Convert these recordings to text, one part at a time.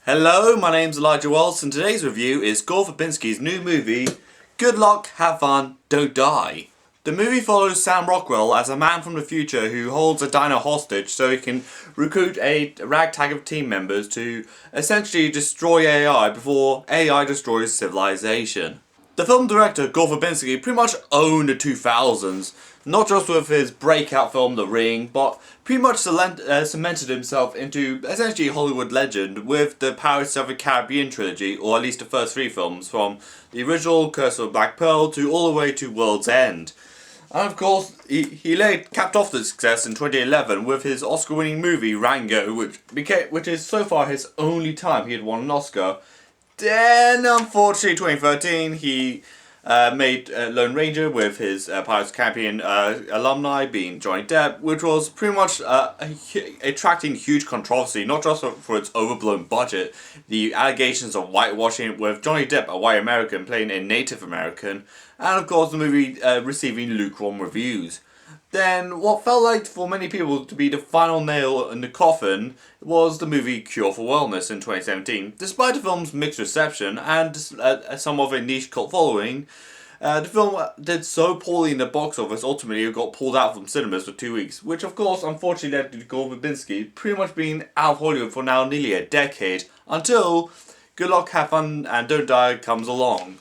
Hello, my name's Elijah Wells, and today's review is Gore Verbinski's new movie, Good Luck, Have Fun, Don't Die. The movie follows Sam Rockwell as a man from the future who holds a diner hostage so he can recruit a ragtag of team members to essentially destroy AI before AI destroys civilization. The film director Gore Verbinski pretty much owned the 2000s, not just with his breakout film The Ring, but pretty much cemented himself into essentially a Hollywood legend with the Pirates of the Caribbean trilogy, or at least the first three films, from the original Curse of Black Pearl to all the way to World's End. And of course, he capped off the success in 2011 with his Oscar-winning movie Rango, which is so far his only time he had won an Oscar. Then, unfortunately, 2013, he made Lone Ranger with his Pirates of the Caribbean alumni being Johnny Depp, which was pretty much attracting huge controversy, not just for its overblown budget, the allegations of whitewashing with Johnny Depp, a white American, playing a Native American, and of course the movie receiving lukewarm reviews. Then, what felt like for many people to be the final nail in the coffin was the movie Cure for Wellness in 2017. Despite the film's mixed reception and some of a niche cult following, the film did so poorly in the box office, ultimately it got pulled out from cinemas for 2 weeks, which of course unfortunately led to Gore Verbinski pretty much being out of Hollywood for now nearly a decade, until Good Luck, Have Fun and Don't Die comes along.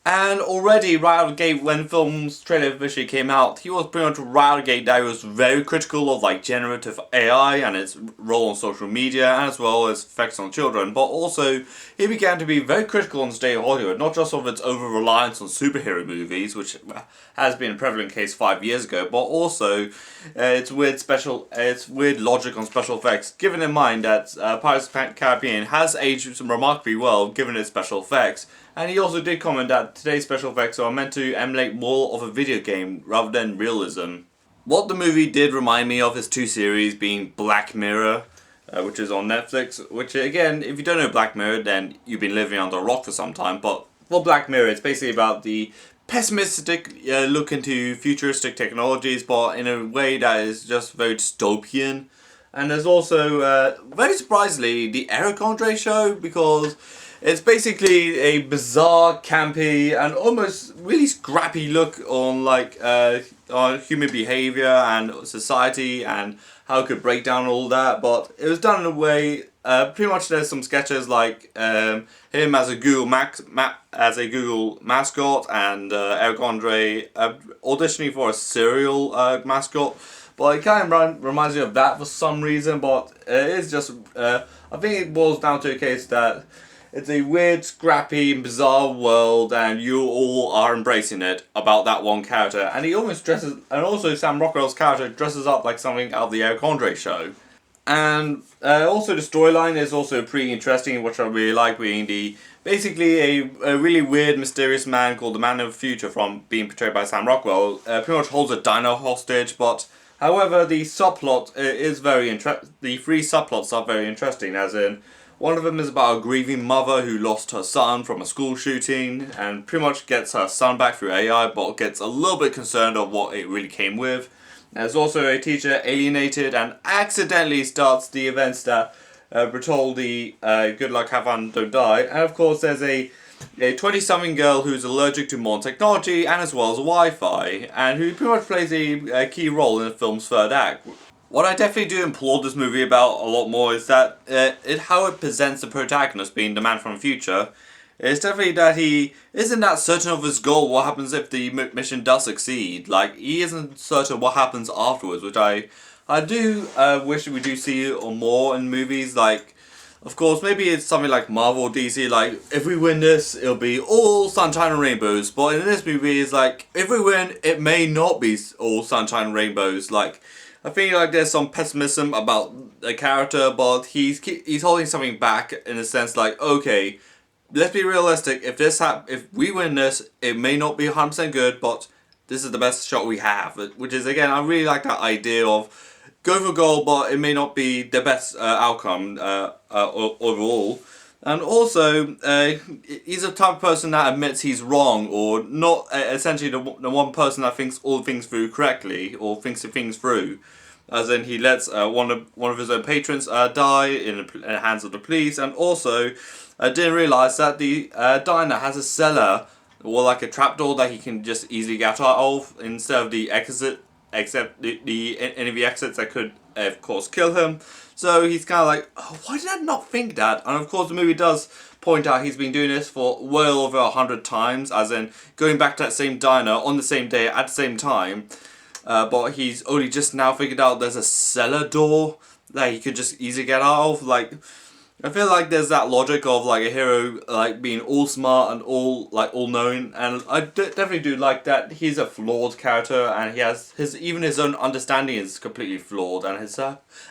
And already, right out of the gate, when the film's trailer officially came out, he was pretty much right out of the gate that he was very critical of generative AI and its role on social media, and as well as effects on children. But also, he began to be very critical on the state of Hollywood, not just of its over-reliance on superhero movies, which has been a prevalent case 5 years ago, but also its weird logic on special effects, given in mind that Pirates of the Caribbean has aged remarkably well, given its special effects. And he also did comment that today's special effects are meant to emulate more of a video game rather than realism. What the movie did remind me of is two series, being Black Mirror, which is on Netflix, which again, if you don't know Black Mirror, then you've been living under a rock for some time, but for Black Mirror, it's basically about the pessimistic look into futuristic technologies, but in a way that is just very dystopian. And there's also, very surprisingly, the Eric Andre show, because it's basically a bizarre, campy, and almost really scrappy look on on human behavior and society and how it could break down all that. But it was done in a way. Pretty much, there's some sketches like him as a Google mascot and Eric Andre auditioning for a cereal mascot. But it kind of reminds me of that for some reason. But it is just I think it boils down to a case that it's a weird, scrappy, bizarre world, and you all are embracing it about that one character. And he almost dresses, and also Sam Rockwell's character dresses up like something out of the Eric Andre show. And also the storyline is also pretty interesting, which I really like, being basically a really weird, mysterious man called the Man of the Future, from being portrayed by Sam Rockwell, pretty much holds a diner hostage, but however the subplot is very the three subplots are very interesting, as in, one of them is about a grieving mother who lost her son from a school shooting and pretty much gets her son back through AI, but gets a little bit concerned of what it really came with. There's also a teacher alienated and accidentally starts the events that foretold the Good Luck, Have Fun, Don't Die. And of course there's a 20-something girl who's allergic to modern technology and as well as Wi-Fi, and who pretty much plays a key role in the film's third act. What I definitely do applaud this movie about a lot more is that how it presents the protagonist, being the man from the future. It's definitely that he isn't that certain of his goal, what happens if the mission does succeed. He isn't certain what happens afterwards, which I do wish we do see more in movies. Of course, maybe it's something like Marvel or DC, if we win this, it'll be all sunshine and rainbows. But in this movie, it's if we win, it may not be all sunshine and rainbows. I think there's some pessimism about the character, but he's holding something back in a sense okay, let's be realistic. If we win this, it may not be 100% good, but this is the best shot we have. Which is, again, I really like that idea of go for a goal, but it may not be the best outcome overall. And also, he's a type of person that admits he's wrong, or not essentially the one person that thinks all things through correctly, or thinks the things through. as in he lets one of his own patrons die in the hands of the police, and also didn't realize that the diner has a cellar or like a trapdoor that he can just easily get out of instead of the exit, except any of the exits that could of course kill him. So he's kind of like, oh, why did I not think that? And of course the movie does point out he's been doing this for well over 100 times, as in going back to that same diner on the same day at the same time. But he's only just now figured out there's a cellar door that he could just easily get out of. Like, I feel like there's that logic of like a hero like being all smart and all knowing, and I definitely do like that he's a flawed character, and he has even his own understanding is completely flawed, and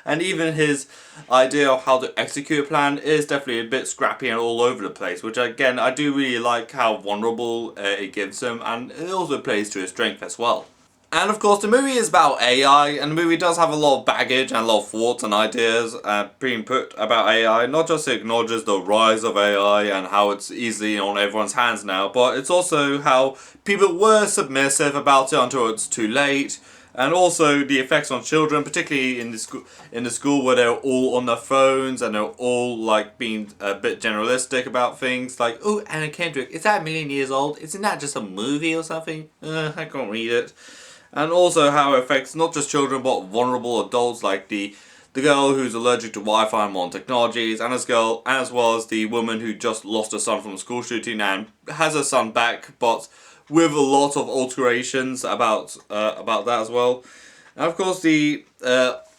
and even his idea of how to execute a plan is definitely a bit scrappy and all over the place. Which again, I do really like how vulnerable it gives him, and it also plays to his strength as well. And of course, the movie is about AI, and the movie does have a lot of baggage and a lot of thoughts and ideas being put about AI. Not just it acknowledges the rise of AI and how it's easily on everyone's hands now, but it's also how people were submissive about it until it's too late, and also the effects on children, particularly in the school where they're all on their phones and they're all like being a bit generalistic about things like, oh, Anna Kendrick, is that a million years old? Isn't that just a movie or something? I can't read it. And also how it affects not just children but vulnerable adults like the girl who's allergic to Wi-Fi and modern technologies, and as well as the woman who just lost her son from a school shooting and has her son back, but with a lot of alterations about that as well. And of course the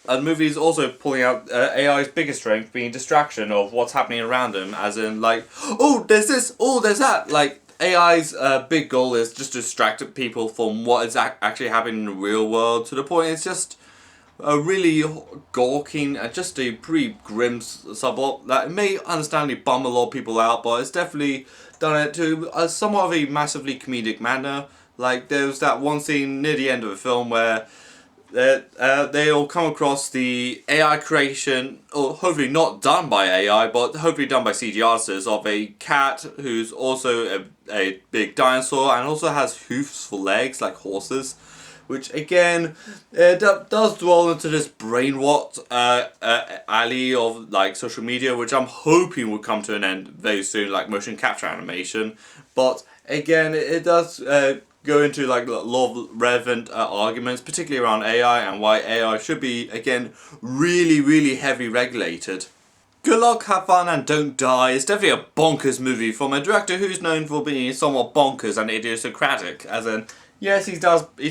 movie is also pulling out AI's biggest strength being distraction of what's happening around him, as in like, oh, there's this, oh, there's that, like. AI's big goal is just to distract people from what is actually happening in the real world, to the point it's just a really gawking and just a pretty grim subplot that may understandably bum a lot of people out, but it's definitely done it to somewhat of a massively comedic manner. Like there was that one scene near the end of the film where they'll come across the AI creation, or hopefully not done by AI, but hopefully done by CGI artists, of a cat who's also a big dinosaur and also has hoofs for legs like horses, which again does dwell into this brain rot alley of like social media, which I'm hoping will come to an end very soon, like motion capture animation. But again, it does go into like a lot of relevant arguments, particularly around AI and why AI should be, again, really heavy regulated. Good Luck, Have Fun and Don't Die is definitely a bonkers movie from a director who's known for being somewhat bonkers and idiosyncratic, as in, yes, he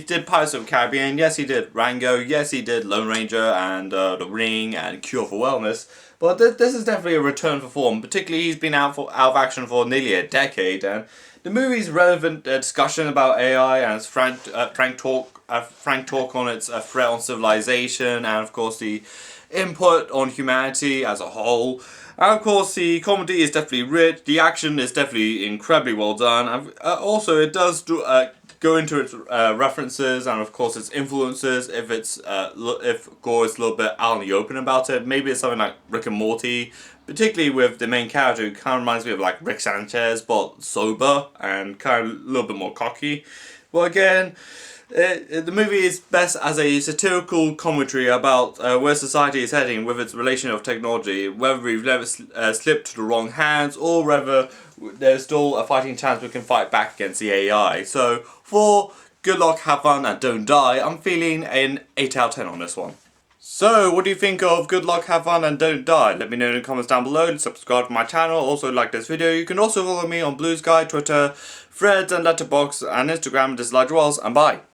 did Pirates of the Caribbean, yes he did Rango, yes he did Lone Ranger and The Ring and Cure for Wellness, but this is definitely a return for form, particularly he's been out of action for nearly a decade, and the movie's relevant discussion about AI and its frank talk on its threat on civilization, and of course the input on humanity as a whole. And of course the comedy is definitely rich, the action is definitely incredibly well done, and also it does go into its references and of course its influences. If Gore is a little bit out in the open about it, maybe it's something like Rick and Morty, particularly with the main character who kind of reminds me of like Rick Sanchez but sober and kind of a little bit more cocky. Well, again, the movie is best as a satirical commentary about where society is heading with its relation of technology, whether we've never slipped to the wrong hands or whether there's still a fighting chance we can fight back against the AI. So for Good Luck, Have Fun and Don't Die, I'm feeling an 8 out of 10 on this one. So, what do you think of Good Luck, Have Fun and Don't Die? Let me know in the comments down below, and subscribe to my channel, also like this video. You can also follow me on Blue Sky, Twitter, Threads and Letterboxd and Instagram. This is Elijah Wells, and bye.